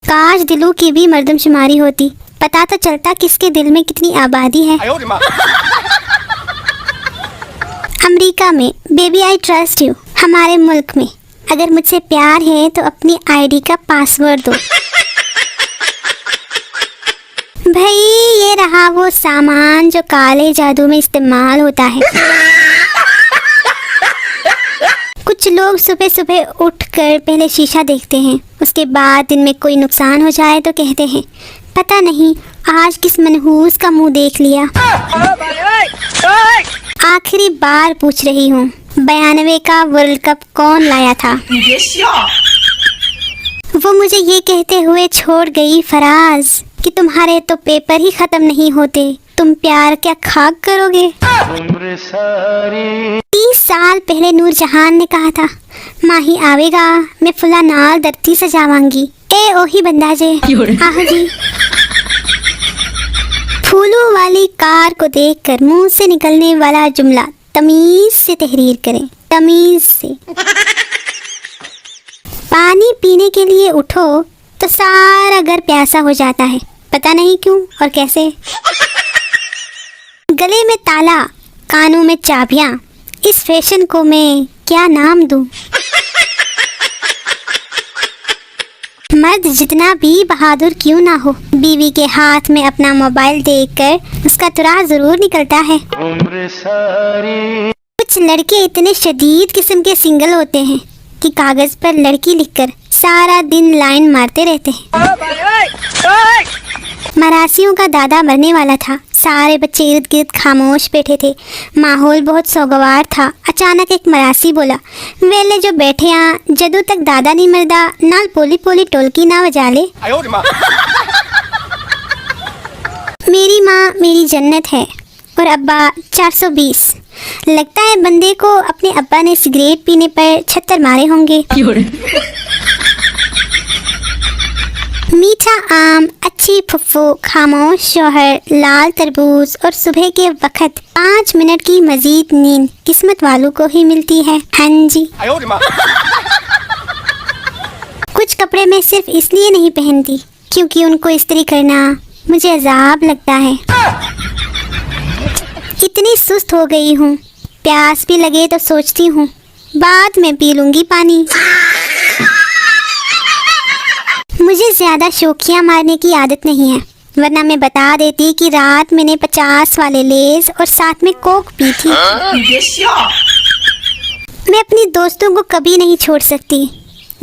काश दिलों की भी मर्दमशुमारी होती, पता तो चलता किसके दिल में कितनी आबादी है। अमेरिका में बेबी आई ट्रस्ट यू। हमारे मुल्क में अगर मुझसे प्यार है तो अपनी आईडी का पासवर्ड दो। भाई ये रहा वो सामान जो काले जादू में इस्तेमाल होता है। कुछ लोग सुबह सुबह उठकर पहले शीशा देखते हैं, उसके बाद दिन में कोई नुकसान हो जाए तो कहते हैं पता नहीं आज किस मनहूस का मुंह देख लिया। आखिरी बार पूछ रही हूँ, 92 का वर्ल्ड कप कौन लाया था? वो मुझे ये कहते हुए छोड़ गई फराज कि तुम्हारे तो पेपर ही खत्म नहीं होते, तुम प्यार क्या खाक करोगे। 30 साल पहले नूरजहान ने कहा था माही आवेगा मैं फुला नाल धरती सजावांगी। ए ओही बंदा जे आह जी। फूलों वाली कार को देखकर मुंह से निकलने वाला जुमला तमीज से तहरीर करें, तमीज से। पानी पीने के लिए उठो तो सारा घर प्यासा हो जाता है, पता नहीं क्यों और कैसे। गले में ताला, कानों में चाबियां, इस फैशन को मैं क्या नाम दूं? मर्द जितना भी बहादुर क्यों ना हो, बीवी के हाथ में अपना मोबाइल देखकर उसका तुरा जरूर निकलता है। कुछ लड़के इतने शदीद किस्म के सिंगल होते हैं कि कागज पर लड़की लिखकर सारा दिन लाइन मारते रहते हैं। मरासियों का दादा मरने वाला था, सारे बच्चे इर्द गिर्द खामोश बैठे थे, माहौल बहुत सोगवार था। अचानक एक मरासी बोला, वेले जो बैठे आ जदू तक दादा नहीं मरदा नाल पोली पोली टोलकी ना बजा ले। मेरी माँ मेरी जन्नत है और अब्बा 420। लगता है बंदे को अपने अब्बा ने सिगरेट पीने पर 76 मारे होंगे। मीठा आम, अच्छी फुफ्फो, खामोश शौहर, लाल तरबूज और सुबह के वक्त 5 मिनट की मजीद नींद किस्मत वालों को ही मिलती है। हाँ जी। कुछ कपड़े मैं सिर्फ इसलिए नहीं पहनती क्योंकि उनको इस्त्री करना मुझे अजाब लगता है। इतनी सुस्त हो गई हूँ, प्यास भी लगे तो सोचती हूँ बाद में पी लूंगी पानी। मुझे ज्यादा शोखियाँ मारने की आदत नहीं है, वरना मैं बता देती कि रात मैंने 50 वाले लेज और साथ में कोक पी थी। मैं अपनी दोस्तों को कभी नहीं छोड़ सकती,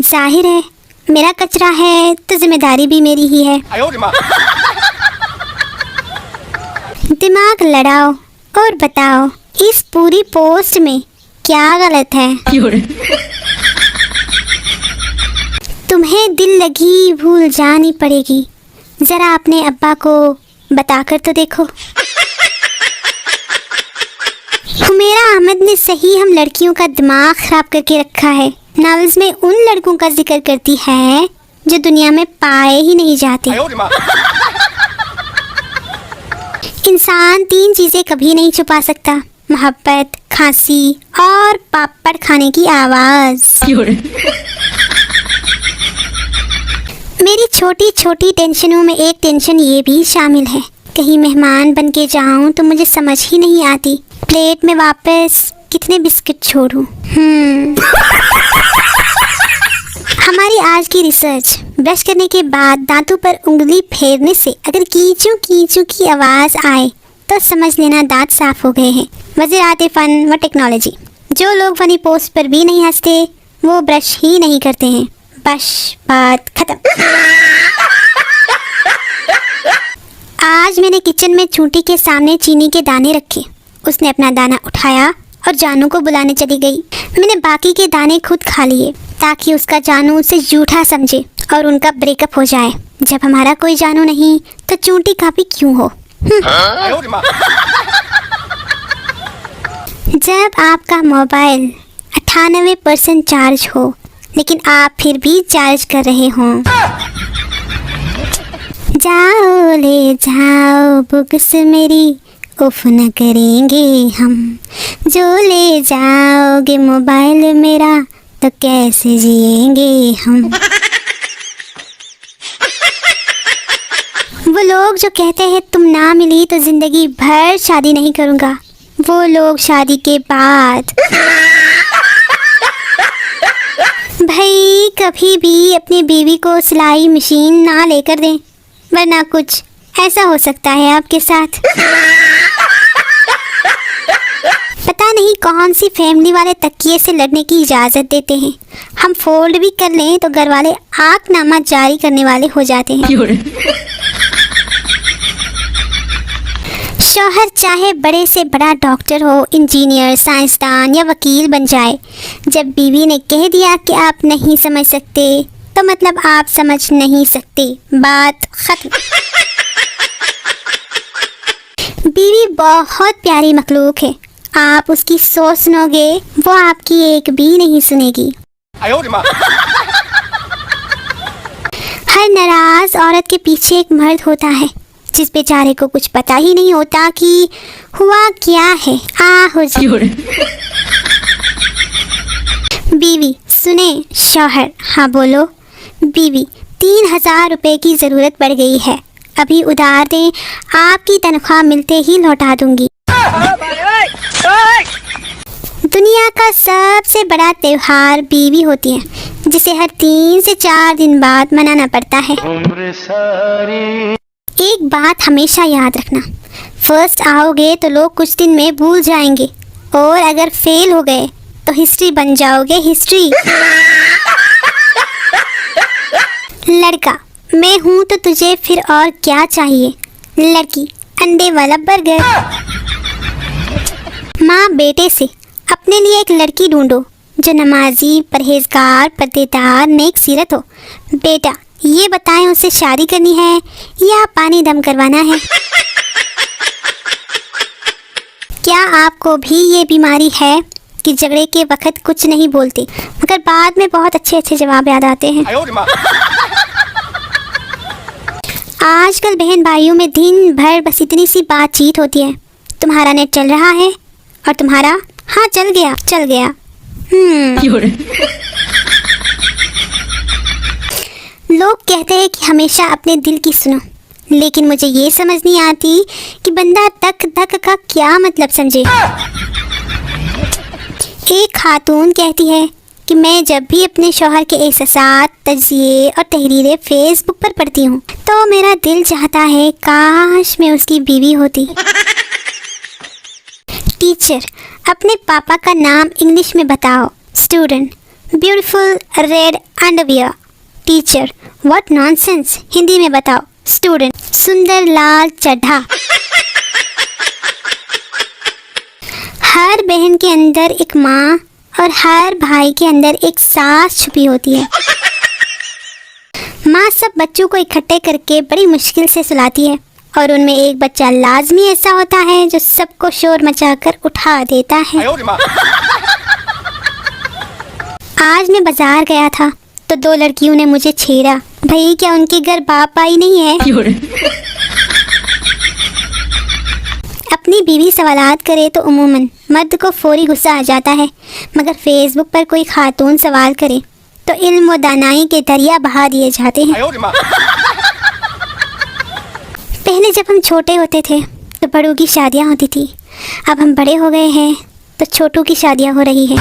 जाहिर है मेरा कचरा है तो जिम्मेदारी भी मेरी ही है। दिमाग लड़ाओ और बताओ इस पूरी पोस्ट में क्या गलत है? तुम्हें दिल लगी भूल जानी पड़ेगी, जरा अपने अब्बा को बताकर तो देखो। हुमेरा अहमद ने सही हम लड़कियों का दिमाग खराब करके रखा है। नावल्स में उन लड़कों का जिक्र करती है जो दुनिया में पाए ही नहीं जाते। इंसान 3 चीजें कभी नहीं छुपा सकता, मोहब्बत, खांसी और पापड़ खाने की आवाज। मेरी छोटी छोटी टेंशनों में एक टेंशन ये भी शामिल है, कहीं मेहमान बन के जाऊं तो मुझे समझ ही नहीं आती प्लेट में वापस कितने बिस्किट छोड़ूं। हमारी आज की रिसर्च, ब्रश करने के बाद दांतों पर उंगली फेरने से अगर कीचू कीचू की आवाज आए तो समझ लेना दांत साफ हो गए हैं। वज़ीरात फन व टेक्नोलॉजी। जो लोग फनी पोस्ट पर भी नहीं हंसते वो ब्रश ही नहीं करते हैं। बस बात खत्म। आज मैंने किचन में चूंटी के सामने चीनी के दाने रखे, उसने अपना दाना उठाया और जानू को बुलाने चली गई। मैंने बाकी के दाने खुद खा लिए ताकि उसका जानू उसे झूठा समझे और उनका ब्रेकअप हो जाए। जब हमारा कोई जानू नहीं तो चूंटी का भी क्यों हो। जब आपका मोबाइल 98% चार्ज हो लेकिन आप फिर भी चार्ज कर रहे हो, जाओ ले जाओ बुक्स मेरी उफ न करेंगे हम, जो ले जाओगे मोबाइल मेरा तो कैसे जिएंगे हम। वो लोग जो कहते हैं तुम ना मिली तो जिंदगी भर शादी नहीं करूँगा, वो लोग शादी के बाद। भाई कभी भी अपनी बीवी को सिलाई मशीन ना लेकर दें, वरना कुछ ऐसा हो सकता है आपके साथ। पता नहीं कौन सी फैमिली वाले तकिए से लड़ने की इजाज़त देते हैं। हम फोल्ड भी कर लें तो घर वाले आंकनामा जारी करने वाले हो जाते हैं। शौहर चाहे बड़े से बड़ा डॉक्टर हो, इंजीनियर, साइंसदान या वकील बन जाए, जब बीवी ने कह दिया कि आप नहीं समझ सकते तो मतलब आप समझ नहीं सकते, बात खत्म। बीवी बहुत प्यारी मखलूक है, आप उसकी सोच सुनोगे वो आपकी एक भी नहीं सुनेगी। हर नाराज औरत के पीछे एक मर्द होता है जिस बेचारे को कुछ पता ही नहीं होता कि हुआ क्या है। हो जाए बीवी सुने शौहर, हाँ बोलो। बीवी 3000 रुपए की ज़रूरत पड़ गई है, अभी उधार दें, आपकी तनख्वाह मिलते ही लौटा दूंगी। दुनिया का सबसे बड़ा त्योहार बीवी होती है, जिसे हर 3 से 4 दिन बाद मनाना पड़ता है। एक बात हमेशा याद रखना, फर्स्ट आओगे तो लोग कुछ दिन में भूल जाएंगे, और अगर फेल हो गए तो हिस्ट्री बन जाओगे, हिस्ट्री। लड़का, मैं हूँ तो तुझे फिर और क्या चाहिए। लड़की, अंडे वाला बर्गर। माँ बेटे से, अपने लिए एक लड़की ढूंढो जो नमाजी, परहेजगार, पर्देदार, नेक सीरत हो। बेटा ये बताएं उसे शादी करनी है या पानी दम करवाना है। क्या आपको भी ये बीमारी है कि झगड़े के वक्त कुछ नहीं बोलते मगर बाद में बहुत अच्छे अच्छे जवाब याद आते हैं। आजकल बहन भाइयों में दिन भर बस इतनी सी बातचीत होती है, तुम्हारा नेट चल रहा है और तुम्हारा हाँ चल गया चल गया। लोग कहते हैं कि हमेशा अपने दिल की सुनो, लेकिन मुझे ये समझ नहीं आती कि बंदा तक धक का क्या मतलब समझे। एक खातून कहती है कि मैं जब भी अपने शौहर के एहसासात, तजिए और तहरीरें फेसबुक पर पढ़ती हूँ तो मेरा दिल चाहता है काश मैं उसकी बीवी होती। टीचर, अपने पापा का नाम इंग्लिश में बताओ। Student, beautiful red underwear. Teacher, what nonsense, Hindi में बताओ। स्टूडेंट, सुंदर लाल चड्ढा। हर बहन के अंदर एक माँ और हर भाई के अंदर एक सास छुपी होती है। माँ सब बच्चों को इकट्ठे करके बड़ी मुश्किल से सुलाती है और उनमें एक बच्चा लाजमी ऐसा होता है जो सबको शोर मचाकर उठा देता है। आज मैं बाजार गया था तो 2 लड़कियों ने मुझे छेड़ा। भाई क्या उनके घर बाप आई नहीं है? अपनी बीवी सवालात करे तो उमूमन मर्द को फौरी गुस्सा आ जाता है, मगर फेसबुक पर कोई खातून सवाल करे तो इल्म व दानाई के दरिया बहा दिए जाते हैं। पहले जब हम छोटे होते थे तो बड़ों की शादियां होती थी, अब हम बड़े हो गए हैं तो छोटों की शादियां हो रही है।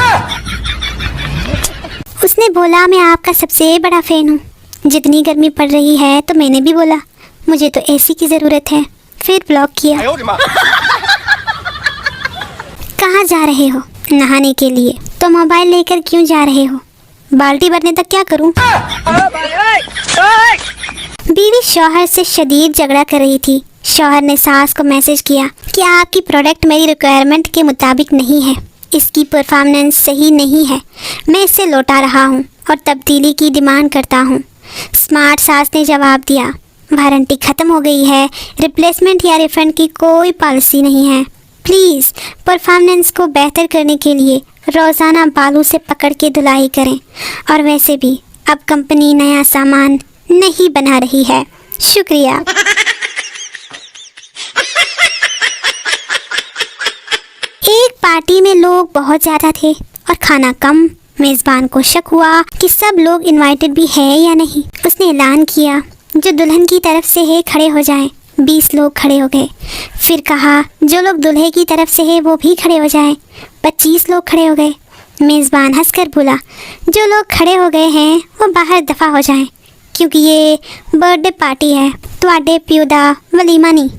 उसने बोला मैं आपका सबसे बड़ा फ़ैन हूँ। जितनी गर्मी पड़ रही है तो मैंने भी बोला मुझे तो एसी की ज़रूरत है, फिर ब्लॉक किया। कहाँ जा रहे हो? नहाने के लिए। तो मोबाइल लेकर क्यों जा रहे हो? बाल्टी भरने तक क्या करूँ? बीवी शौहर से शदीद झगड़ा कर रही थी। शौहर ने सास को मैसेज किया कि आपकी प्रोडक्ट मेरी रिक्वायरमेंट के मुताबिक नहीं है, इसकी परफॉर्मेंस सही नहीं है, मैं इसे लौटा रहा हूँ और तब्दीली की डिमांड करता हूँ। स्मार्ट सास ने जवाब दिया वारंटी ख़त्म हो गई है, रिप्लेसमेंट या रिफंड की कोई पॉलिसी नहीं है। प्लीज़ परफॉर्मेंस को बेहतर करने के लिए रोज़ाना बालों से पकड़ के धुलाई करें, और वैसे भी अब कंपनी नया सामान नहीं बना रही है। शुक्रिया। एक पार्टी में लोग बहुत ज़्यादा थे और खाना कम। मेज़बान को शक हुआ कि सब लोग इनवाइटेड भी है या नहीं। उसने ऐलान किया जो दुल्हन की तरफ से है खड़े हो जाएं। 20 लोग खड़े हो गए। फिर कहा जो लोग दूल्हे की तरफ से है वो भी खड़े हो जाएं। 25 लोग खड़े हो गए। मेज़बान हंसकर बोला, जो लोग खड़े हो गए हैं वो बाहर दफ़ा हो जाएं, क्योंकि ये बर्थडे पार्टी है, ਤੁਹਾਡੇ ਪਿਓ ਦਾ ਵਲੀਮਾ नहीं।